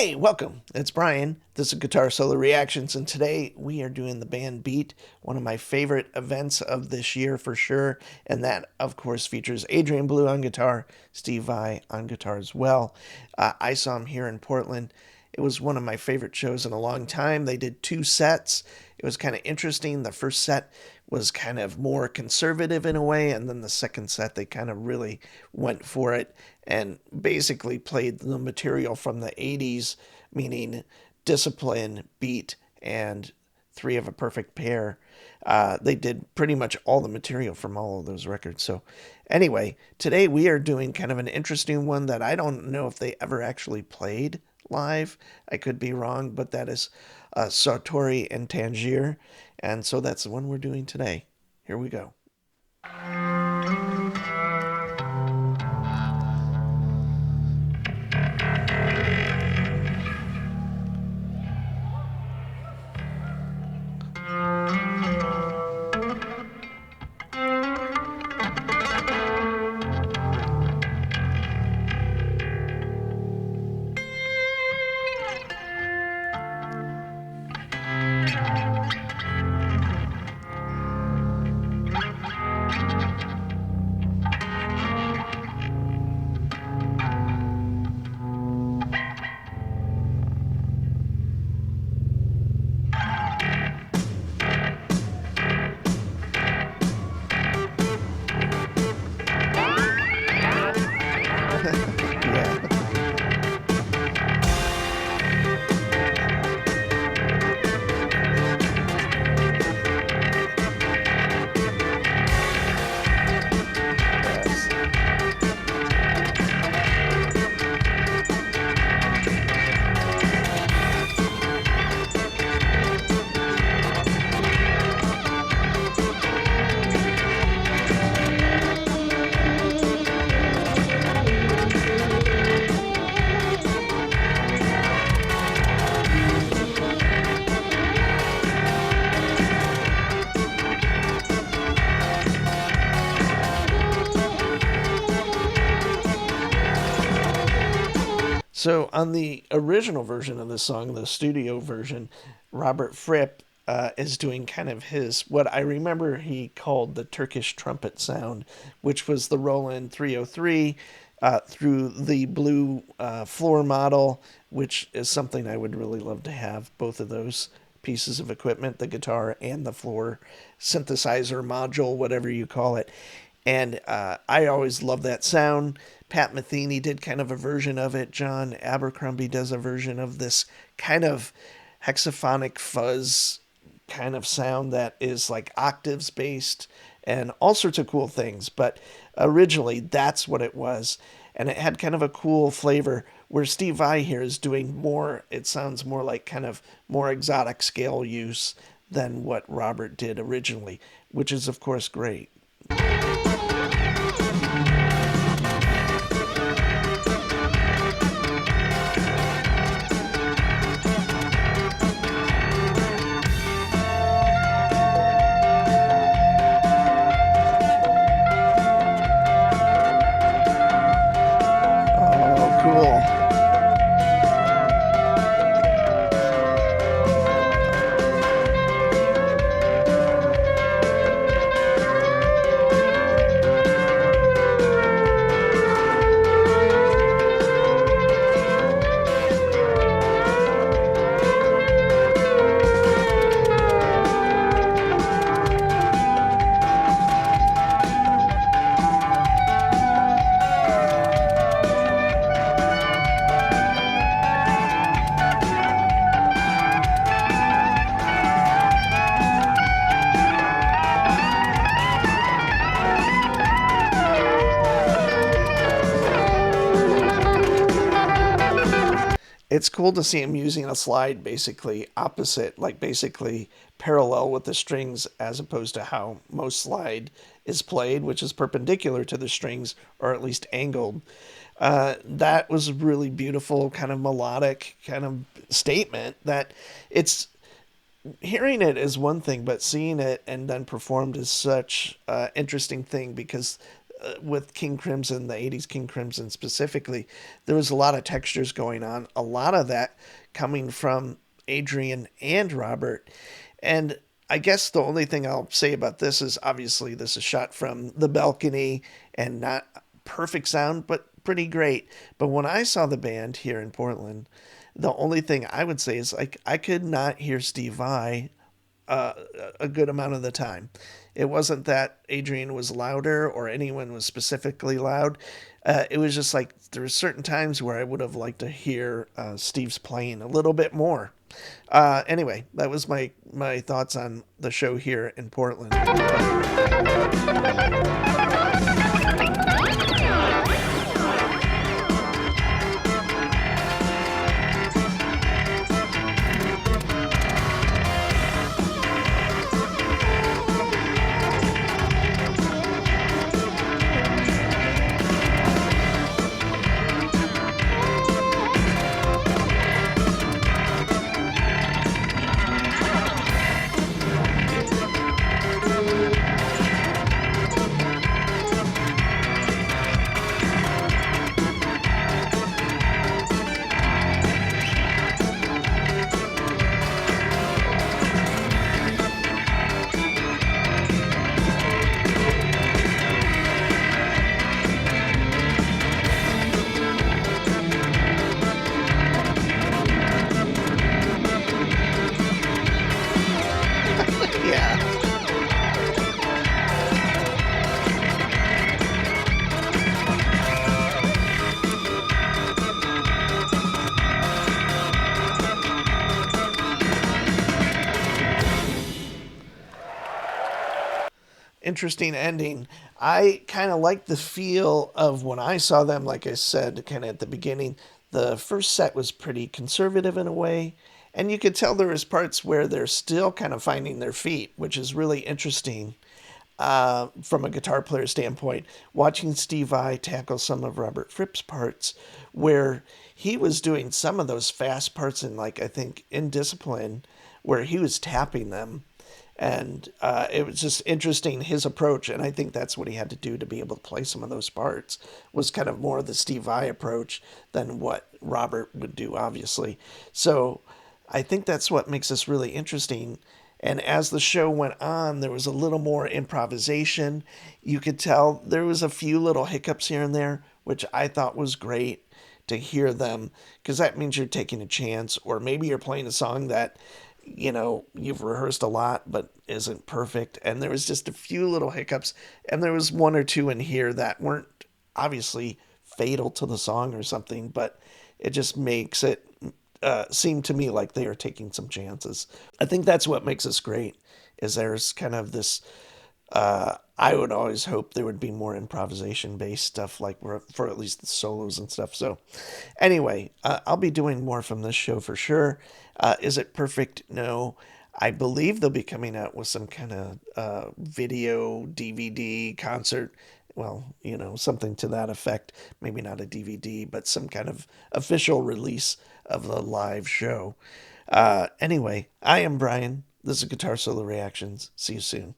Hey, welcome. It's Brian. This is Guitar Solo Reactions, and today we are doing the band Beat, one of my favorite events of this year for sure. And that, of course, features Adrian Blue on guitar, Steve Vai on guitar as well. I saw him here in Portland. It was one of my favorite shows in a long time. They did two sets. It was kind of interesting. The first set was kind of more conservative in a way, and then the second set they kind of really went for it and basically played the material from the 80s, meaning Discipline, Beat, and Three of a Perfect Pair. They did pretty much all the material from all of those records. So, anyway, today we are doing kind of an interesting one that I don't know if they ever actually played live. I could be wrong, but that is Sartori and Tangier. And so that's the one we're doing today. Here we go. Yeah. Yes. So on the original version of the song, the studio version, Robert Fripp is doing kind of his what I remember he called the Turkish trumpet sound, which was the Roland 303 through the blue floor model, which is something I would really love to have. Both of those pieces of equipment, the guitar and the floor synthesizer module, whatever you call it. And I always love that sound. Pat Metheny did kind of a version of it. John Abercrombie does a version of this kind of hexaphonic fuzz kind of sound that is like octaves based and all sorts of cool things. But originally, that's what it was. And it had kind of a cool flavor where Steve Vai here is doing more, it sounds more like kind of more exotic scale use than what Robert did originally, which is, of course, great. Oh, cool. It's cool to see him using a slide basically opposite, like basically parallel with the strings as opposed to how most slide is played, which is perpendicular to the strings or at least angled. That was really beautiful, kind of melodic kind of statement that it's hearing it is one thing, but seeing it and then performed is such an interesting thing because with King Crimson, the 80s King Crimson specifically, there was a lot of textures going on, a lot of that coming from Adrian and Robert. And I guess the only thing I'll say about this is obviously this is shot from the balcony and not perfect sound, but pretty great. But when I saw the band here in Portland, the only thing I would say is like I could not hear Steve Vai uh, a good amount of the time. It wasn't that Adrian was louder or anyone was specifically loud. It was just like there were certain times where I would have liked to hear Steve's playing a little bit more. Anyway, that was my thoughts on the show here in Portland. Yeah. Interesting ending. I kind of like the feel of when I saw them, like I said, kind of at the beginning. The first set was pretty conservative in a way, and you could tell there was parts where they're still kind of finding their feet, which is really interesting from a guitar player standpoint. Watching Steve Vai tackle some of Robert Fripp's parts, where he was doing some of those fast parts in, like, I think, Indiscipline, where he was tapping them and it was just interesting his approach, and I think that's what he had to do to be able to play some of those parts was kind of more the Steve Vai approach than what Robert would do, obviously. So I think that's what makes this really interesting. And as the show went on, there was a little more improvisation. You could tell there was a few little hiccups here and there, which I thought was great to hear them because that means you're taking a chance, or maybe you're playing a song that you've rehearsed a lot but isn't perfect, and there was just a few little hiccups, and there was one or two in here that weren't obviously fatal to the song or something, but it just makes it seem to me like they are taking some chances. I think that's what makes us great, is there's kind of this I would always hope there would be more improvisation based stuff, like for at least the solos and stuff. So, anyway, I'll be doing more from this show for sure. Is it perfect? No. I believe they'll be coming out with some kind of video, DVD, concert. Well, something to that effect. Maybe not a DVD, but some kind of official release of the live show. Anyway, I am Brian. This is Guitar Solo Reactions. See you soon.